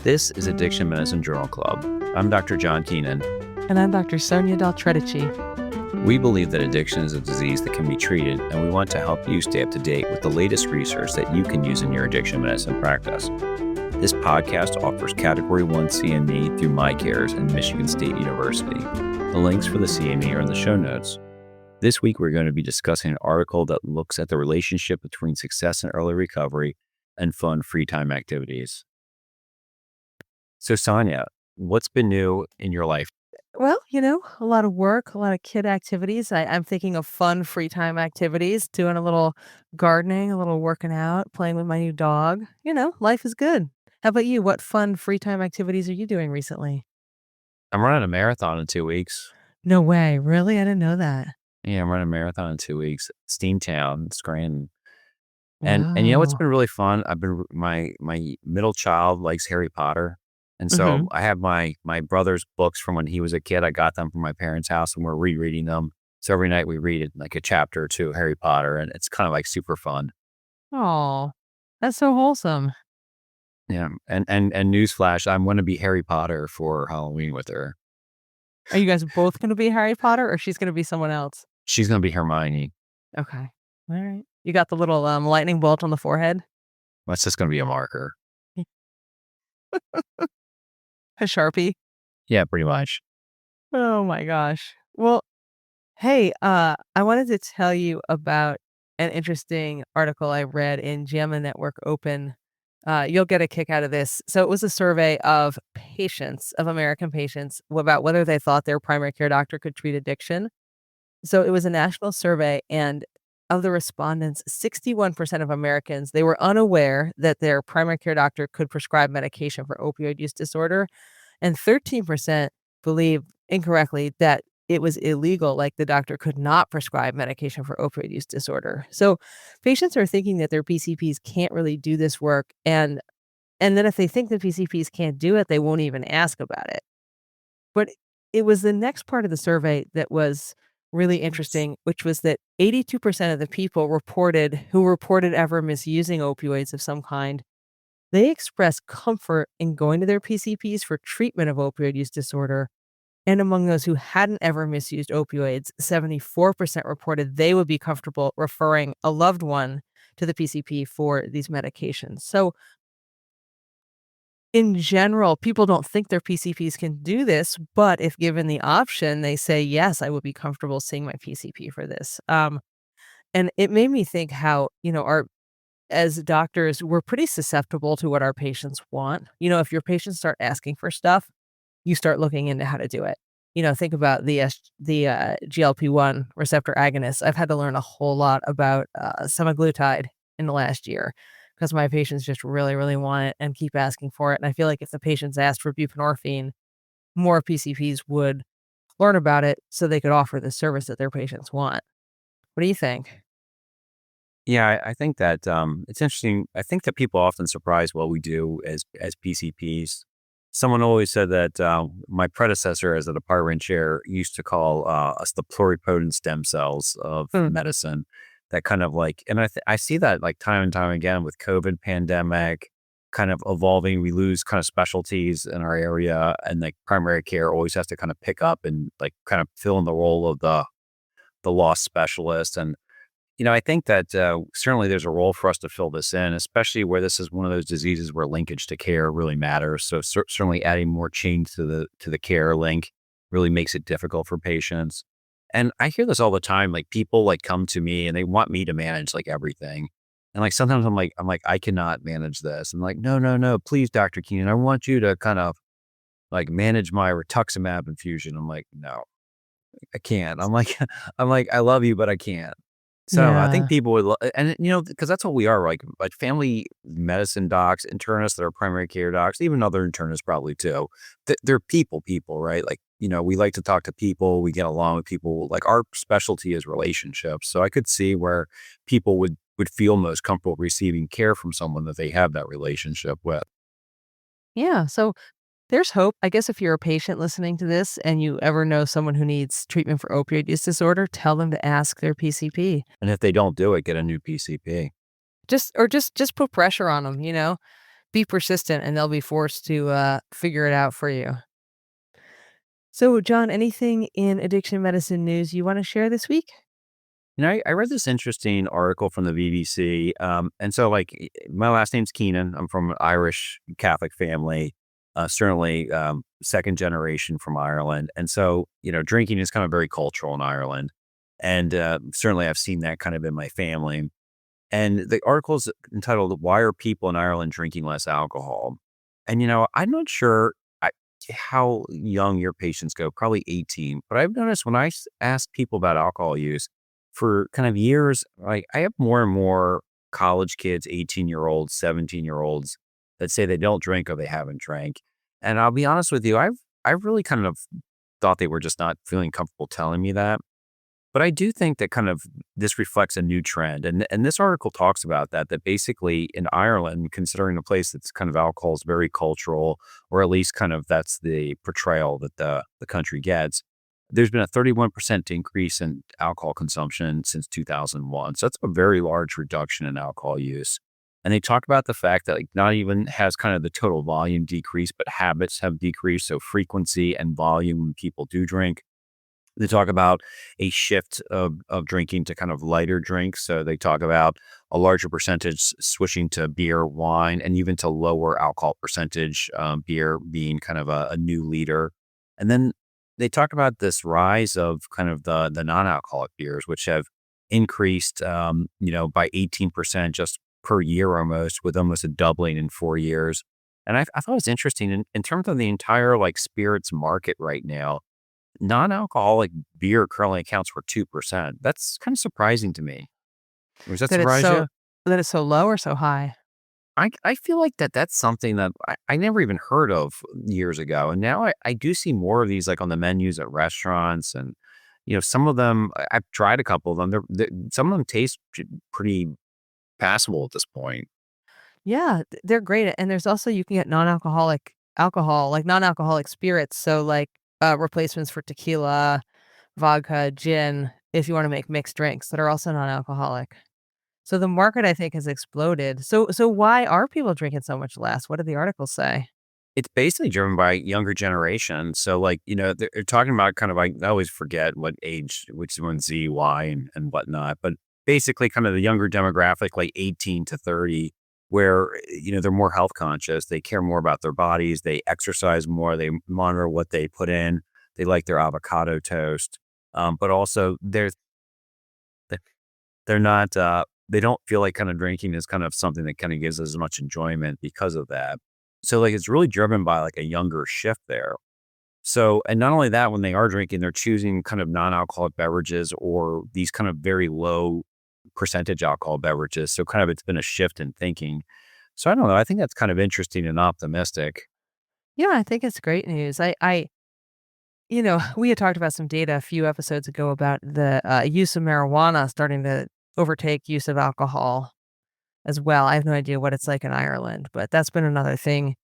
This is Addiction Medicine Journal Club. I'm Dr. John Keenan. And I'm Dr. Sonya Tredici. We believe that addiction is a disease that can be treated, and we want to help you stay up to date with the latest research that you can use in your addiction medicine practice. This podcast offers Category 1 CME through MyCares and Michigan State University. The links for the CME are in the show notes. This week, we're going to be discussing an article that looks at the relationship between success in early recovery and fun free time activities. So, Sonya, what's been new in your life? Well, a lot of work, a lot of kid activities. I'm thinking of fun free time activities, doing a little gardening, a little working out, playing with my new dog. Life is good. How about you? What fun free time activities are you doing recently? I'm running a marathon in 2 weeks. No way. Really? I didn't know that. Yeah, I'm running a marathon in 2 weeks. Steamtown, Scranton. And you know what's Wow. been really fun? My middle child likes Harry Potter. And Mm-hmm. so I have my brother's books from when he was a kid. I got them from my parents' house and we're rereading them. So every night we read it, like a chapter or two of Harry Potter, and it's kind of like super fun. Oh, that's so wholesome. Yeah. And newsflash, I'm going to be Harry Potter for Halloween with her. Are you guys both going to be Harry Potter or she's going to be someone else? She's going to be Hermione. Okay. All right. You got the little lightning bolt on the forehead? That's just going to be a marker. A Sharpie? Yeah, pretty much. Oh my gosh. Well, hey, I wanted to tell you about an interesting article I read in JAMA Network Open. You'll get a kick out of this. So it was a survey of patients, of American patients, about whether they thought their primary care doctor could treat addiction. So it was a national survey, and of the respondents, 61% of Americans, they were unaware that their primary care doctor could prescribe medication for opioid use disorder, and 13% believed incorrectly that it was illegal, like the doctor could not prescribe medication for opioid use disorder. So patients are thinking that their PCPs can't really do this work, and then if they think the PCPs can't do it, they won't even ask about it. But it was the next part of the survey that was really interesting, which was that 82% of the people who reported ever misusing opioids of some kind, they expressed comfort in going to their PCPs for treatment of opioid use disorder. And among those who hadn't ever misused opioids, 74% reported they would be comfortable referring a loved one to the PCP for these medications. So in general, people don't think their PCPs can do this, but if given the option, they say, "Yes, I would be comfortable seeing my PCP for this." And it made me think how, our as doctors, we're pretty susceptible to what our patients want. If your patients start asking for stuff, you start looking into how to do it. Think about the GLP-1 receptor agonists. I've had to learn a whole lot about semaglutide in the last year because my patients just really, really want it and keep asking for it. And I feel like if the patients asked for buprenorphine, more PCPs would learn about it so they could offer the service that their patients want. What do you think? Yeah, I think that it's interesting. I think that people often surprise what we do as PCPs. Someone always said that my predecessor as a department chair used to call us the pluripotent stem cells of Hmm. medicine. That kind of like, and I see that like time and time again with COVID pandemic, kind of evolving. We lose kind of specialties in our area, and like primary care always has to kind of pick up and like kind of fill in the role of the lost specialist. And I think that certainly there's a role for us to fill this in, especially where this is one of those diseases where linkage to care really matters. So certainly adding more change to the care link really makes it difficult for patients. And I hear this all the time. Like people like come to me and they want me to manage like everything. And like sometimes I'm like I cannot manage this. I'm like no no no please Dr. Keenan, I want you to kind of like manage my rituximab infusion. I'm like no I can't. I'm like I'm like I love you but I can't. So I think Yeah. people would, and because that's what we are, like family medicine docs, internists that are primary care docs, even other internists probably too. They're people, right? Like we like to talk to people, we get along with people. Like our specialty is relationships, so I could see where people would feel most comfortable receiving care from someone that they have that relationship with. Yeah. So there's hope. I guess if you're a patient listening to this and you ever know someone who needs treatment for opioid use disorder, tell them to ask their PCP. And if they don't do it, get a new PCP. Just put pressure on them. be persistent and they'll be forced to figure it out for you. So, John, anything in addiction medicine news you want to share this week? I read this interesting article from the BBC. And so, my last name's Keenan. I'm from an Irish Catholic family, certainly second generation from Ireland. And so, drinking is kind of very cultural in Ireland. And certainly I've seen that kind of in my family. And the article's entitled "Why Are People in Ireland Drinking Less Alcohol?" And, I'm not sure how young your patients go, probably 18. But I've noticed when ask people about alcohol use for kind of years, like I have more and more college kids, 18-year-olds, 17-year-olds that say they don't drink or they haven't drank. And I'll be honest with you, I've really kind of thought they were just not feeling comfortable telling me that. But I do think that kind of this reflects a new trend, and this article talks about that basically in Ireland, considering a place that's kind of alcohol is very cultural, or at least kind of that's the portrayal that the country gets. There's been a 31% increase in alcohol consumption since 2001. So that's a very large reduction in alcohol use. And they talk about the fact that like not even has kind of the total volume decreased, but habits have decreased. So frequency and volume when people do drink. They talk about a shift of drinking to kind of lighter drinks. So they talk about a larger percentage switching to beer, wine, and even to lower alcohol percentage, beer being kind of a new leader. And then they talk about this rise of kind of the non-alcoholic beers, which have increased, by 18% just per year almost, with almost a doubling in 4 years. And I thought it was interesting in terms of the entire like spirits market right now. Non-alcoholic beer currently accounts for 2%. That's kind of surprising to me. Does that That it's surprise so you? that it's so low or so high? I feel like that's something that I never even heard of years ago, and now I do see more of these, like, on the menus at restaurants, and, some of them I've tried a couple of them. Some of them taste pretty passable at this point. Yeah, they're great, and there's also you can get non-alcoholic alcohol, like non-alcoholic spirits, so, like, replacements for tequila, vodka, gin, if you wanna make mixed drinks that are also non-alcoholic. So the market, I think, has exploded. So why are people drinking so much less? What did the article say? It's basically driven by younger generation. So, like, they're talking about kind of like I always forget what age, which one Z, Y, and whatnot. But basically, kind of the younger demographic, like 18 to 30, where they're more health conscious. They care more about their bodies. They exercise more. They monitor what they put in. They like their avocado toast. But also, they're not. They don't feel like kind of drinking is kind of something that kind of gives as much enjoyment because of that. So, like, it's really driven by, like, a younger shift there. So and not only that, when they are drinking, they're choosing kind of non-alcoholic beverages or these kind of very low percentage alcohol beverages. So kind of it's been a shift in thinking. So I don't know. I think that's kind of interesting and optimistic. Yeah, I think it's great news. We had talked about some data a few episodes ago about the, use of marijuana starting to overtake use of alcohol as well. I have no idea what it's like in Ireland, but that's been another thing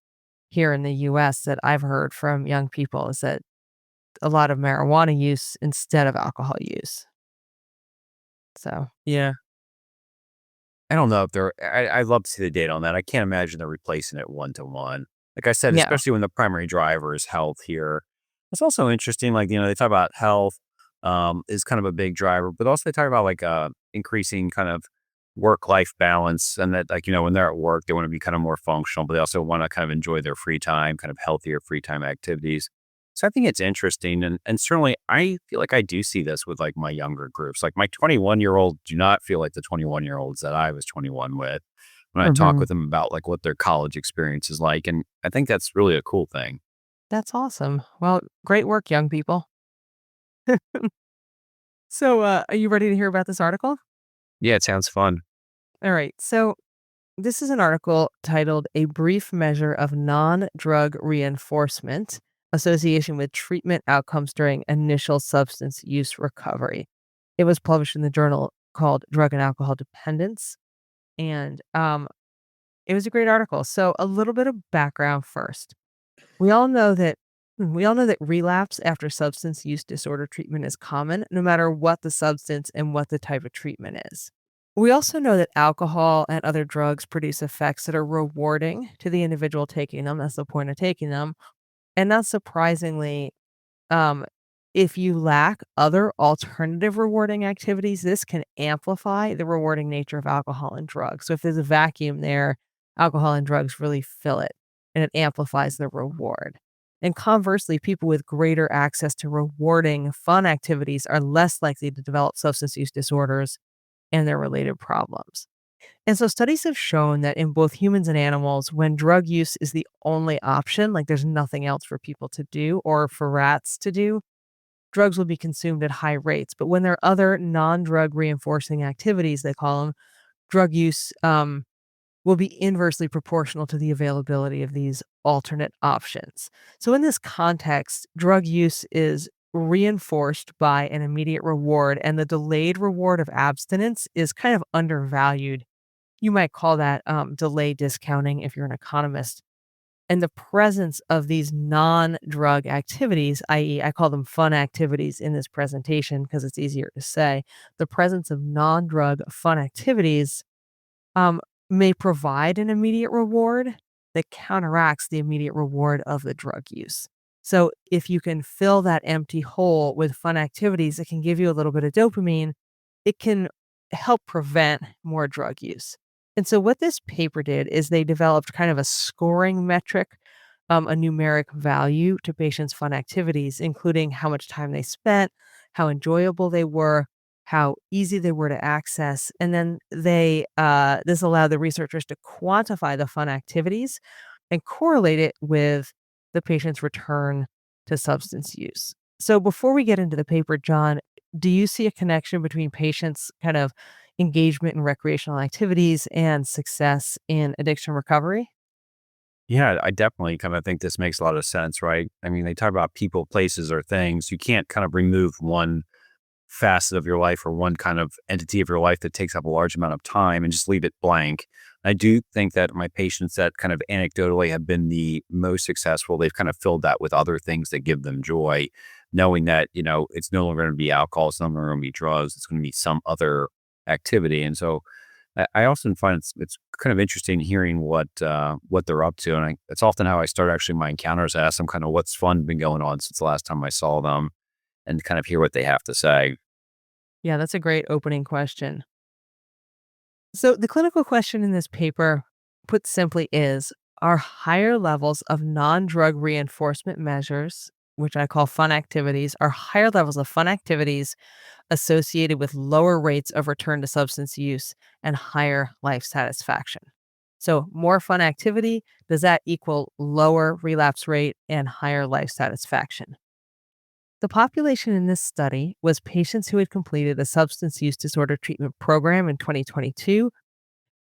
here in the US that I've heard from young people is that a lot of marijuana use instead of alcohol use. So, Yeah. I don't know if I'd love to see the data on that. I can't imagine they're replacing it one to one. Like I said, yeah. especially when the primary driver is health here. It's also interesting, like, they talk about health is kind of a big driver, but also they talk about like increasing kind of work-life balance and that like, when they're at work, they want to be kind of more functional, but they also want to kind of enjoy their free time, kind of healthier free time activities. So I think it's interesting, and certainly I feel like I do see this with, like, my younger groups. Like, my 21-year-old do not feel like the 21-year-olds that I was 21 with when I talk Mhm. with them about, like, what their college experience is like, and I think that's really a cool thing. That's awesome. Well, great work, young people. So, are you ready to hear about this article? Yeah, it sounds fun. All right. So, this is an article titled A Brief Measure of Non Drug Reinforcement Association with Treatment Outcomes During Initial Substance Use Recovery. It was published in the journal called Drug and Alcohol Dependence. And it was a great article. So, a little bit of background first. We all know that. We all know that relapse after substance use disorder treatment is common, no matter what the substance and what the type of treatment is. We also know that alcohol and other drugs produce effects that are rewarding to the individual taking them. That's the point of taking them. And not surprisingly, um, if you lack other alternative rewarding activities, this can amplify the rewarding nature of alcohol and drugs. So if there's a vacuum there, alcohol and drugs really fill it and it amplifies the reward. And conversely, people with greater access to rewarding fun activities are less likely to develop substance use disorders and their related problems. And so studies have shown that in both humans and animals, when drug use is the only option, like there's nothing else for people to do or for rats to do, drugs will be consumed at high rates. But when there are other non drug reinforcing activities, they call them, drug use will be inversely proportional to the availability of these alternate options. So, in this context, drug use is reinforced by an immediate reward, and the delayed reward of abstinence is kind of undervalued. You might call that delay discounting if you're an economist. And the presence of these non drug activities, i.e., I call them fun activities in this presentation because it's easier to say, the presence of non drug fun activities um, may provide an immediate reward that counteracts the immediate reward of the drug use. So if you can fill that empty hole with fun activities, it can give you a little bit of dopamine. It can help prevent more drug use. And so what this paper did is they developed kind of a scoring metric, a numeric value to patients' fun activities, including how much time they spent, how enjoyable they were, how easy they were to access, and then this allowed the researchers to quantify the fun activities and correlate it with the patient's return to substance use. So before we get into the paper, John, do you see a connection between patients' kind of engagement in recreational activities and success in addiction recovery? Yeah, I definitely kind of think this makes a lot of sense, right? I mean, they talk about people, places, or things. You can't kind of remove one facet of your life or one kind of entity of your life that takes up a large amount of time and just leave it blank. I do think that my patients that kind of anecdotally have been the most successful, they've kind of filled that with other things that give them joy, knowing that, it's no longer going to be alcohol, it's no longer going to be drugs, it's going to be some other activity. And so I often find it's kind of interesting hearing what they're up to. And it's often how I start actually my encounters. I ask them kind of what's fun been going on since the last time I saw them and kind of hear what they have to say. Yeah, that's a great opening question. So, the clinical question in this paper, put simply, is are higher levels of non drug reinforcement measures, which I call fun activities, are higher levels of fun activities associated with lower rates of return to substance use and higher life satisfaction? So, more fun activity, does that equal lower relapse rate and higher life satisfaction? The population in this study was patients who had completed a substance use disorder treatment program in 2022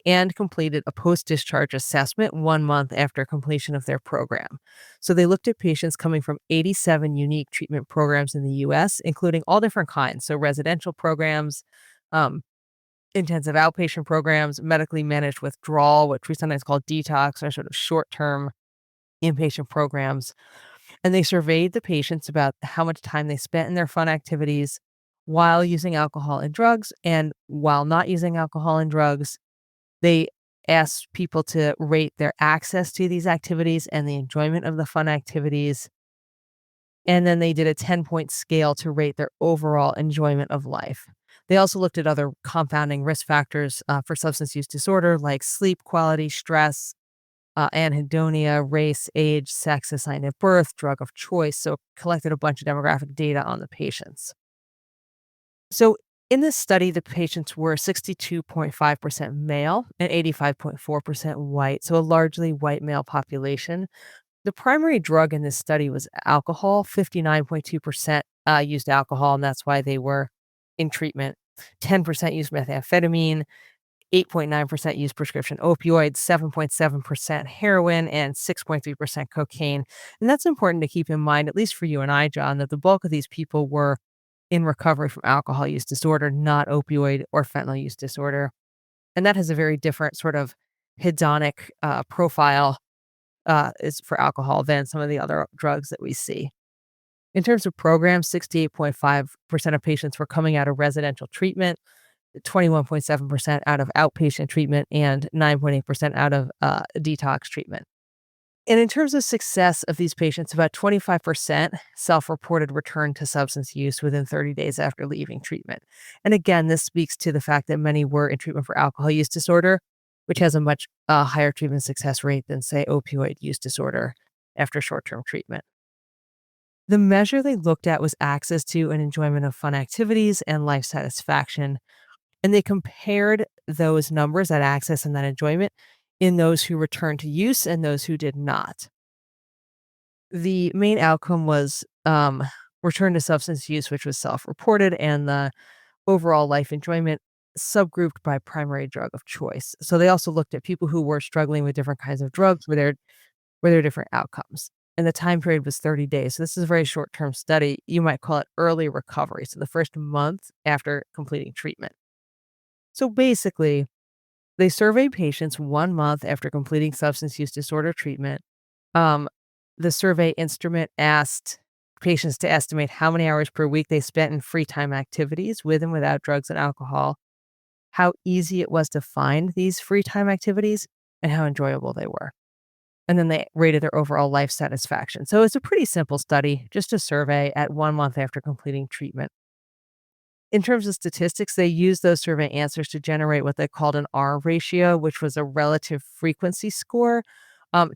and completed a post discharge assessment 1 month after completion of their program. So they looked at patients coming from 87 unique treatment programs in the US, including all different kinds. So residential programs, um, intensive outpatient programs, medically managed withdrawal, which we sometimes call detox, or sort of short term inpatient programs. And they surveyed the patients about how much time they spent in their fun activities while using alcohol and drugs and while not using alcohol and drugs. They asked people to rate their access to these activities and the enjoyment of the fun activities. And then they did a 10-point scale to rate their overall enjoyment of life. They also looked at other confounding risk factors for substance use disorder like sleep quality, stress, anhedonia, race, age, sex assigned at birth, drug of choice. So collected a bunch of demographic data on the patients. So in this study, the patients were 62.5% male and 85.4% white, so a largely white male population. The primary drug in this study was alcohol. 59.2% used alcohol, and that's why they were in treatment. 10% used methamphetamine, 8.9% used prescription opioids, 7.7% heroin, and 6.3% cocaine. And that's important to keep in mind, at least for you and I, John, that the bulk of these people were in recovery from alcohol use disorder, not opioid or fentanyl use disorder. And that has a very different sort of hedonic profile is for alcohol than some of the other drugs that we see. In terms of programs, 68.5% of patients were coming out of residential treatment. 21.7% out of outpatient treatment, and 9.8% out of detox treatment. And in terms of success of these patients, about 25% self reported return to substance use within 30 days after leaving treatment. And again, this speaks to the fact that many were in treatment for alcohol use disorder, which has a much higher treatment success rate than, say, opioid use disorder after short term treatment. The measure they looked at was access to and enjoyment of fun activities and life satisfaction. And they compared those numbers, that access and that enjoyment, in those who returned to use and those who did not. The main outcome was return to substance use, which was self reported, and the overall life enjoyment subgrouped by primary drug of choice. So they also looked at people who were struggling with different kinds of drugs, were there different outcomes. And the time period was 30 days. So this is a very short term study. You might call it early recovery. So the first month after completing treatment. So basically, they surveyed patients 1 month after completing substance use disorder treatment. Um, the survey instrument asked patients to estimate how many hours per week they spent in free time activities with and without drugs and alcohol, how easy it was to find these free time activities, and how enjoyable they were. And then they rated their overall life satisfaction. So it's a pretty simple study, just a survey at 1 month after completing treatment. In terms of statistics, they used those survey answers to generate what they called an R ratio, which was a relative frequency score,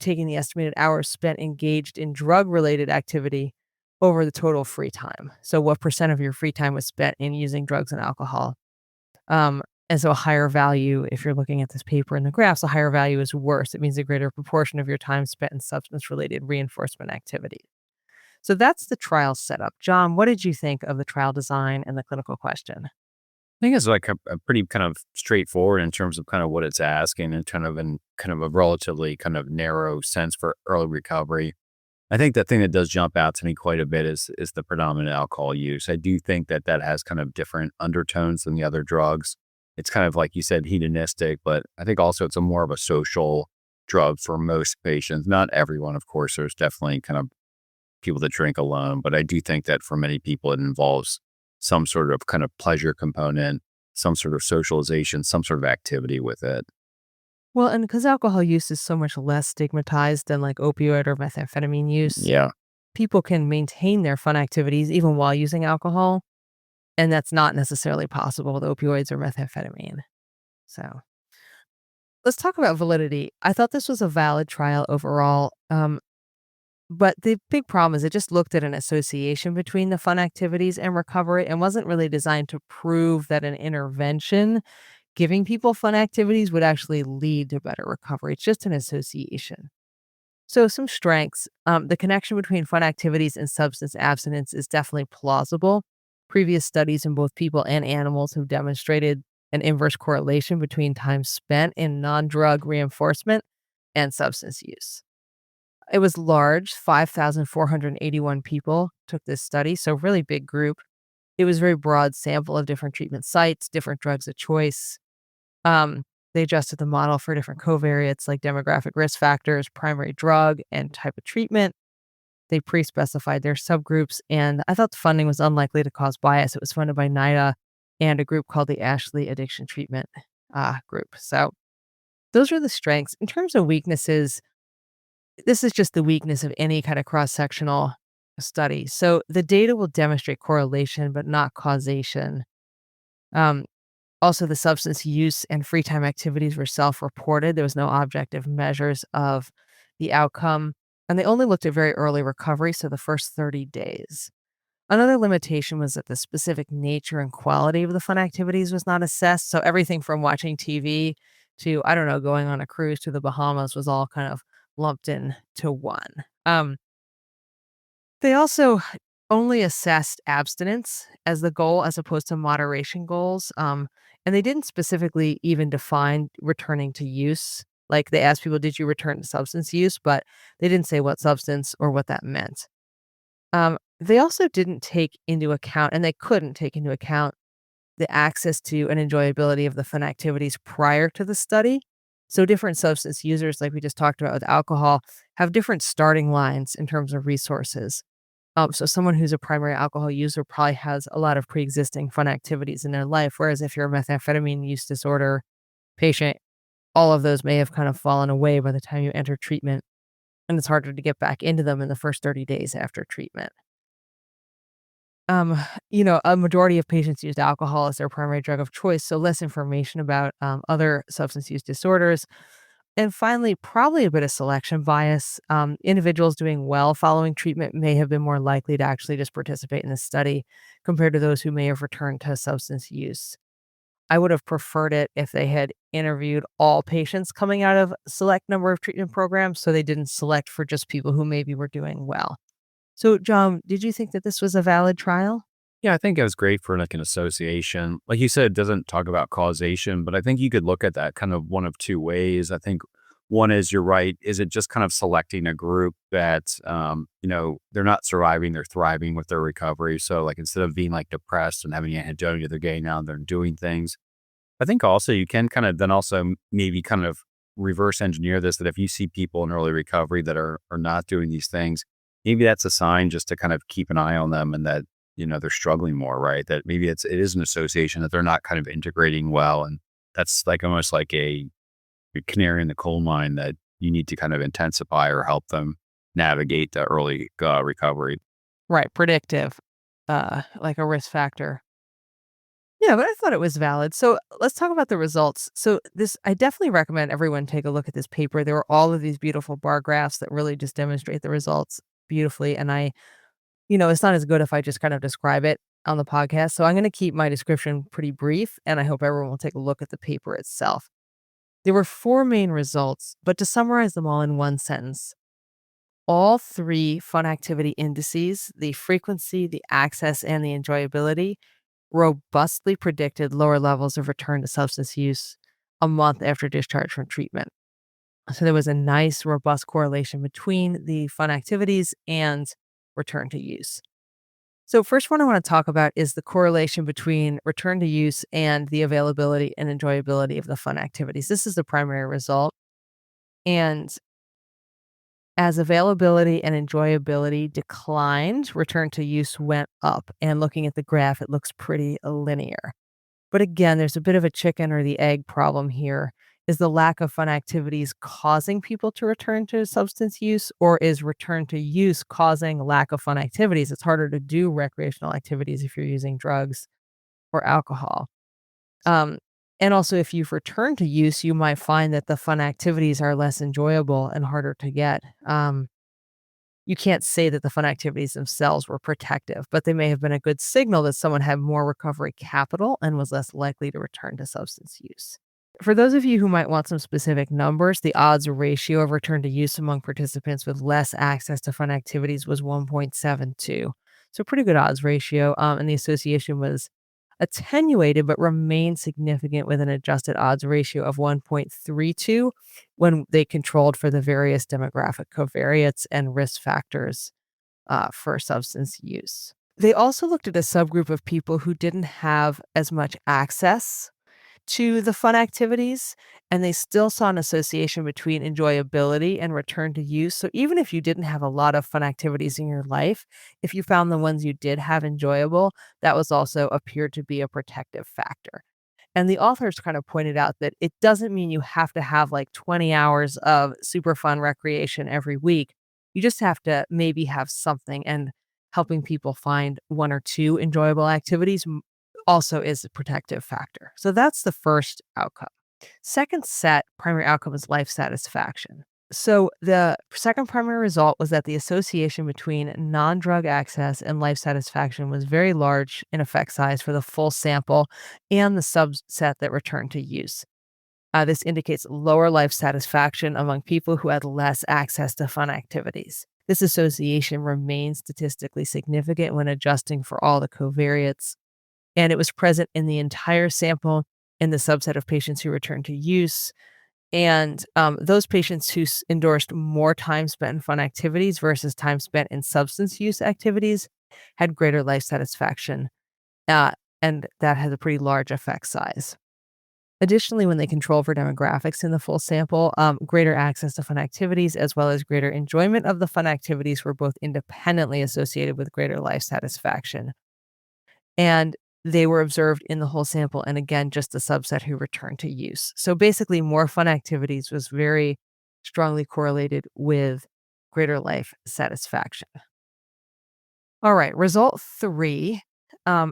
taking the estimated hours spent engaged in drug related activity over the total free time. So, what percent of your free time was spent in using drugs and alcohol? And so, a higher value, if you're looking at this paper in the graphs, a higher value is worse. It means a greater proportion of your time spent in substance related reinforcement activity. So that's the trial setup. John, what did you think of the trial design and the clinical question? I think it's like a pretty kind of straightforward in terms of kind of what it's asking and kind of a relatively kind of narrow sense for early recovery. I think the thing that does jump out to me quite a bit is the predominant alcohol use. I do think that that has kind of different undertones than the other drugs. It's kind of like you said, hedonistic, but I think also it's a more of a social drug for most patients. Not everyone, of course. There's definitely kind of people that drink alone, but I do think that for many people, it involves some sort of kind of pleasure component, some sort of socialization, some sort of activity with it. Well, and because alcohol use is so much less stigmatized than like opioid or methamphetamine use, Yeah. people can maintain their fun activities even while using alcohol. And that's not necessarily possible with opioids or methamphetamine. So let's talk about validity. I thought this was a valid trial overall. But the big problem is it just looked at an association between the fun activities and recovery and wasn't really designed to prove that an intervention giving people fun activities would actually lead to better recovery. It's just an association. So, some strengths, the connection between fun activities and substance abstinence is definitely plausible. Previous studies in both people and animals have demonstrated an inverse correlation between time spent in non drug reinforcement and substance use. It was large, 5,481 people took this study, so really big group. It was a very broad sample of different treatment sites, different drugs of choice. Um, they adjusted the model for different covariates like demographic risk factors, primary drug, and type of treatment. They pre-specified their subgroups, and I thought the funding was unlikely to cause bias. It was funded by NIDA and a group called the Ashley Addiction Treatment Group. So those are the strengths. In terms of weaknesses, this is just the weakness of any kind of cross-sectional study. So the data will demonstrate correlation, but not causation. Um, Also, the substance use and free time activities were self-reported. There was no objective measures of the outcome, and they only looked at very early recovery, so the first 30 days. Another limitation was that the specific nature and quality of the fun activities was not assessed. So everything from watching TV to, I don't know, going on a cruise to the Bahamas was all kind of lumped in to one. They also only assessed abstinence as the goal as opposed to moderation goals. And they didn't specifically even define returning to use. Like they asked people, did you return to substance use? But they didn't say what substance or what that meant. They also didn't take into account, and they couldn't take into account the access to and enjoyability of the fun activities prior to the study. So different substance users, like we just talked about with alcohol, have different starting lines in terms of resources. So someone who's a primary alcohol user probably has a lot of pre-existing fun activities in their life, whereas if you're a methamphetamine use disorder patient, all of those may have kind of fallen away by the time you enter treatment, and it's harder to get back into them in the first 30 days after treatment. Um, a majority of patients use alcohol as their primary drug of choice, so less information about other substance use disorders. And finally, probably a bit of selection bias. Individuals doing well following treatment may have been more likely to actually just participate in the study compared to those who may have returned to substance use. I would have preferred it if they had interviewed all patients coming out of a select number of treatment programs so they didn't select for just people who maybe were doing well. So, John, did you think that this was a valid trial? Yeah, I think it was great for like an association. Like you said, it doesn't talk about causation, but I think you could look at that kind of one of two ways. I think one is you're right. Is it just kind of selecting a group that, they're not surviving, they're thriving with their recovery. So like instead of being like depressed and having anhedonia, they're getting out there and doing things. I think also you can kind of then also maybe kind of reverse engineer this that if you see people in early recovery that are not doing these things, maybe that's a sign just to kind of keep an eye on them and that, they're struggling more, right? That maybe it is an association that they're not kind of integrating well. And that's like almost like a canary in the coal mine that you need to kind of intensify or help them navigate the early recovery. Right, predictive, like a risk factor. Yeah, but I thought it was valid. So let's talk about the results. So I definitely recommend everyone take a look at this paper. There were all of these beautiful bar graphs that really just demonstrate the results beautifully. And it's not as good if I just kind of describe it on the podcast. So I'm going to keep my description pretty brief, and I hope everyone will take a look at the paper itself. There were four main results, but to summarize them all in one sentence, all three fun activity indices, the frequency, the access, and the enjoyability, robustly predicted lower levels of return to substance use a month after discharge from treatment. So there was a nice, robust correlation between the fun activities and return to use. So, first one I want to talk about is the correlation between return to use and the availability and enjoyability of the fun activities. This is the primary result. And as availability and enjoyability declined, return to use went up. And looking at the graph, it looks pretty linear. But again, there's a bit of a chicken or the egg problem here. Is the lack of fun activities causing people to return to substance use, or is return to use causing lack of fun activities? It's harder to do recreational activities if you're using drugs or alcohol. Um, and also, if you've returned to use, you might find that the fun activities are less enjoyable and harder to get. You can't say that the fun activities themselves were protective, but they may have been a good signal that someone had more recovery capital and was less likely to return to substance use. For those of you who might want some specific numbers, the odds ratio of return to use among participants with less access to fun activities was 1.72. So, pretty good odds ratio. And the association was attenuated but remained significant with an adjusted odds ratio of 1.32 when they controlled for the various demographic covariates and risk factors for substance use. They also looked at a subgroup of people who didn't have as much access to the fun activities, and they still saw an association between enjoyability and return to use. So even if you didn't have a lot of fun activities in your life, if you found the ones you did have enjoyable, that was also appeared to be a protective factor. And the authors kind of pointed out that it doesn't mean you have to have like 20 hours of super fun recreation every week. You just have to maybe have something, and helping people find one or two enjoyable activities also is a protective factor. So that's the first outcome. Second set primary outcome is life satisfaction. So the second primary result was that the association between non-drug access and life satisfaction was very large in effect size for the full sample and the subset that returned to use. This indicates lower life satisfaction among people who had less access to fun activities. This association remains statistically significant when adjusting for all the covariates, and it was present in the entire sample in the subset of patients who returned to use. And those patients who endorsed more time spent in fun activities versus time spent in substance use activities had greater life satisfaction. Uh, and that has a pretty large effect size. Additionally, when they control for demographics in the full sample, greater access to fun activities as well as greater enjoyment of the fun activities were both independently associated with greater life satisfaction. And they were observed in the whole sample, and again, just the subset who returned to use. So basically, more fun activities was very strongly correlated with greater life satisfaction. All right, result 3,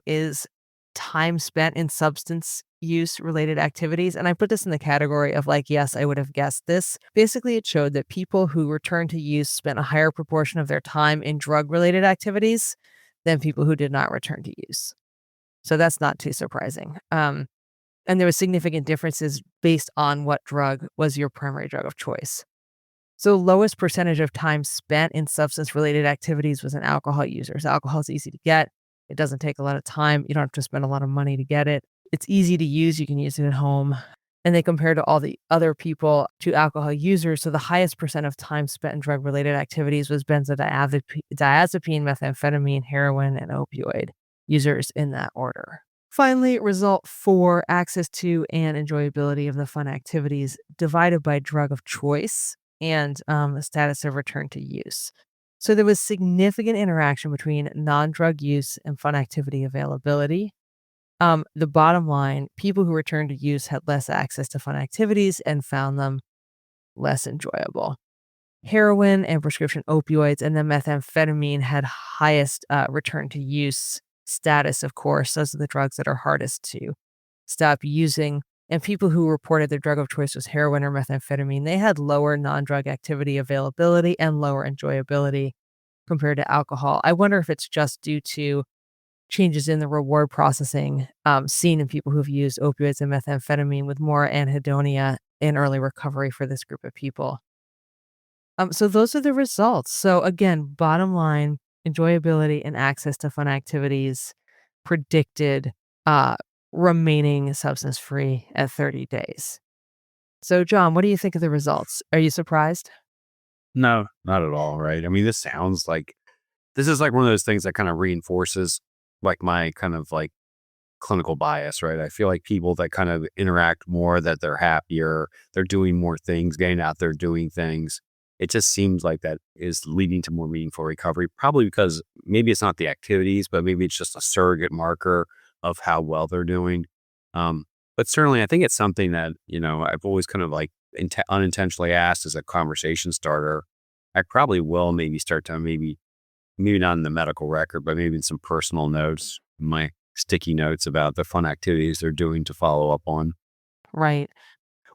is time spent in substance use related activities, and I put this in the category of, like, yes, I would have guessed this. Basically, it showed that people who returned to use spent a higher proportion of their time in drug-related activities than people who did not return to use. So that's not too surprising. And there was significant differences based on what drug was your primary drug of choice. So lowest percentage of time spent in substance-related activities was in alcohol users. Alcohol is easy to get. It doesn't take a lot of time. You don't have to spend a lot of money to get it. It's easy to use. You can use it at home. And they compare to all the other people to alcohol users. So the highest percent of time spent in drug-related activities was diazepine, methamphetamine, heroin, and opioid users in that order. Finally, result 4, access to and enjoyability of the fun activities divided by drug of choice and the status of return to use. So there was significant interaction between non-drug use and fun activity availability. The bottom line, people who returned to use had less access to fun activities and found them less enjoyable. Heroin and prescription opioids and then methamphetamine had highest return to use status, of course. Those are the drugs that are hardest to stop using. And people who reported their drug of choice was heroin or methamphetamine, they had lower non-drug activity availability and lower enjoyability compared to alcohol. I wonder if it's just due to changes in the reward processing seen in people who've used opioids and methamphetamine with more anhedonia in early recovery for this group of people. So those are the results. So again, bottom line, enjoyability and access to fun activities predicted uh, remaining substance free at 30 days. So, John, what do you think of the results? Are you surprised? No, not at all, right? I mean, this is like one of those things that kind of reinforces like my kind of like clinical bias, right? I feel like people that kind of interact more, that they're happier, they're doing more things, getting out there doing things. It just seems like that is leading to more meaningful recovery, probably because maybe it's not the activities, but maybe it's just a surrogate marker of how well they're doing. But certainly, I think it's something that, I've always kind of like unintentionally asked as a conversation starter. I probably will maybe start to maybe not in the medical record, but maybe in some personal notes, my sticky notes about the fun activities they're doing to follow up on. Right.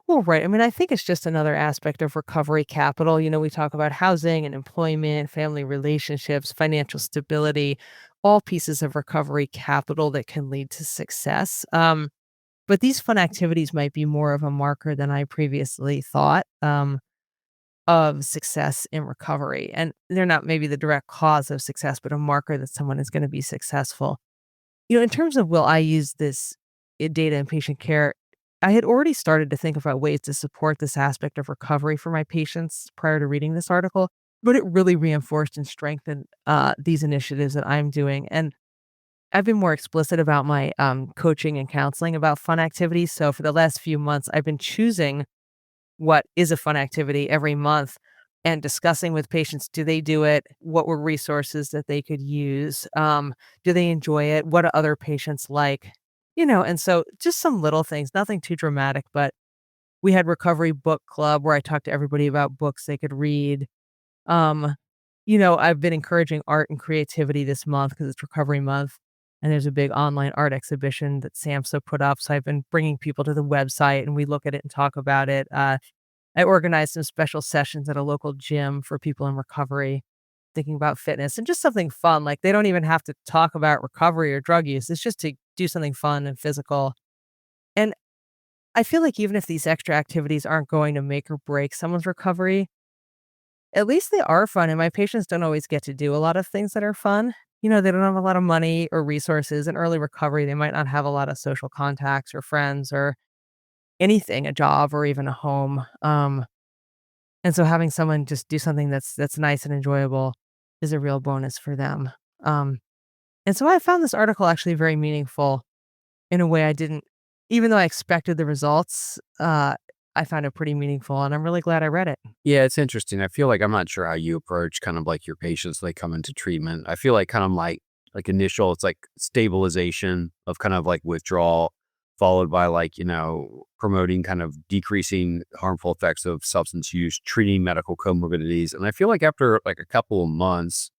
Well, right. I mean, I think it's just another aspect of recovery capital. We talk about housing and employment, family relationships, financial stability, all pieces of recovery capital that can lead to success. But these fun activities might be more of a marker than I previously thought of success in recovery. And they're not maybe the direct cause of success, but a marker that someone is going to be successful. In terms of will I use this data in patient care, I had already started to think about ways to support this aspect of recovery for my patients prior to reading this article, but it really reinforced and strengthened these initiatives that I'm doing. And I've been more explicit about my coaching and counseling about fun activities. So for the last few months, I've been choosing what is a fun activity every month and discussing with patients, do they do it? What were resources that they could use? Do they enjoy it? What do other patients like? And so just some little things, nothing too dramatic, but we had recovery book club where I talked to everybody about books they could read. Um, I've been encouraging art and creativity this month because it's recovery month. And there's a big online art exhibition that SAMHSA put up. So I've been bringing people to the website and we look at it and talk about it. I organized some special sessions at a local gym for people in recovery, thinking about fitness and just something fun. Like they don't even have to talk about recovery or drug use. It's just to do something fun and physical. And I feel like even if these extra activities aren't going to make or break someone's recovery, at least they are fun. And my patients don't always get to do a lot of things that are fun. They don't have a lot of money or resources. In early recovery, they might not have a lot of social contacts or friends or anything, a job or even a home. And so having someone just do something that's nice and enjoyable is a real bonus for them. Um, and so I found this article actually very meaningful in a way I didn't. even though I expected the results, I found it pretty meaningful, and I'm really glad I read it. Yeah, it's interesting. I feel like I'm not sure how you approach kind of like your patients they come into treatment. I feel like kind of like initial, it's like stabilization of kind of like withdrawal, followed by like, promoting kind of decreasing harmful effects of substance use, treating medical comorbidities. And I feel like after like a couple of months,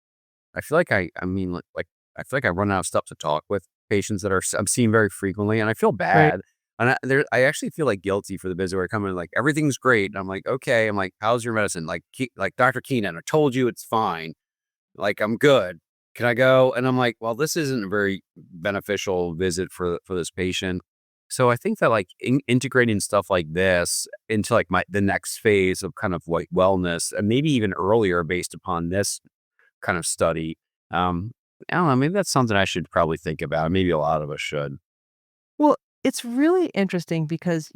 I feel like I mean, I feel like I run out of stuff to talk with patients that I'm seeing very frequently, and I feel Right. bad. And I actually feel like guilty for the visit where I come in like everything's great, and I'm like, okay, I'm like, how's your medicine? Like Dr. Keenan, I told you it's fine. Like I'm good. Can I go? And I'm like, well, this isn't a very beneficial visit for this patient. So I think that like integrating stuff like this into like the next phase of kind of like wellness, and maybe even earlier based upon this kind of study. Um, I don't know, maybe that's something I should probably think about. Maybe a lot of us should. Well, it's really interesting because,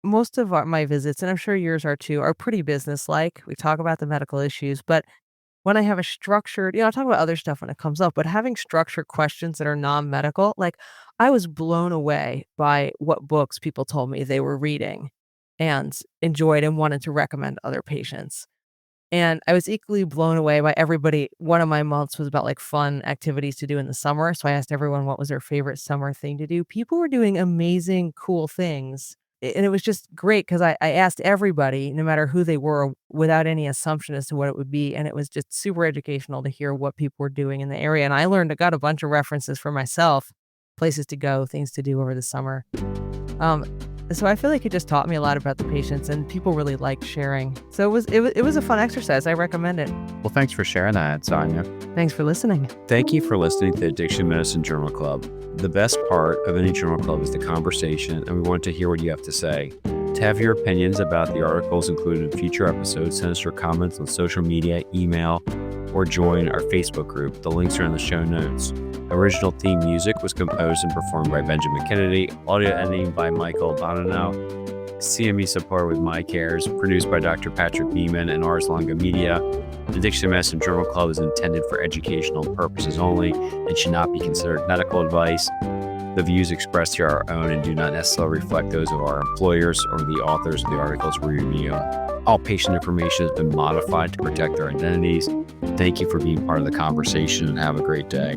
most of my visits, and I'm sure yours are too, are pretty businesslike. We talk about the medical issues, but when I have a structured, I talk about other stuff when it comes up, but having structured questions that are non-medical, like I was blown away by what books people told me they were reading and enjoyed and wanted to recommend other patients. And I was equally blown away by everybody. One of my months was about, like, fun activities to do in the summer, so I asked everyone what was their favorite summer thing to do. People were doing amazing, cool things, and it was just great 'cause I asked everybody, no matter who they were, without any assumption as to what it would be, and it was just super educational to hear what people were doing in the area, and I got a bunch of references for myself, places to go, things to do over the summer. Um, so I feel like it just taught me a lot about the patients, and people really liked sharing. So it was a fun exercise. I recommend it. Well, thanks for sharing that, Sonya. Thanks for listening. Thank you for listening to the Addiction Medicine Journal Club. The best part of any journal club is the conversation, and we want to hear what you have to say. To have your opinions about the articles included in future episodes, send us your comments on social media, email, or join our Facebook group. The links are in the show notes. Original theme music was composed and performed by Benjamin Kennedy. Audio editing by Michael Bonanno. CME support with My Cares, produced by Dr. Patrick Beeman and Ars Longa Media. The Addiction Medicine Journal Club is intended for educational purposes only and should not be considered medical advice. The views expressed here are our own and do not necessarily reflect those of our employers or the authors of the articles we review. All patient information has been modified to protect their identities. Thank you for being part of the conversation and have a great day.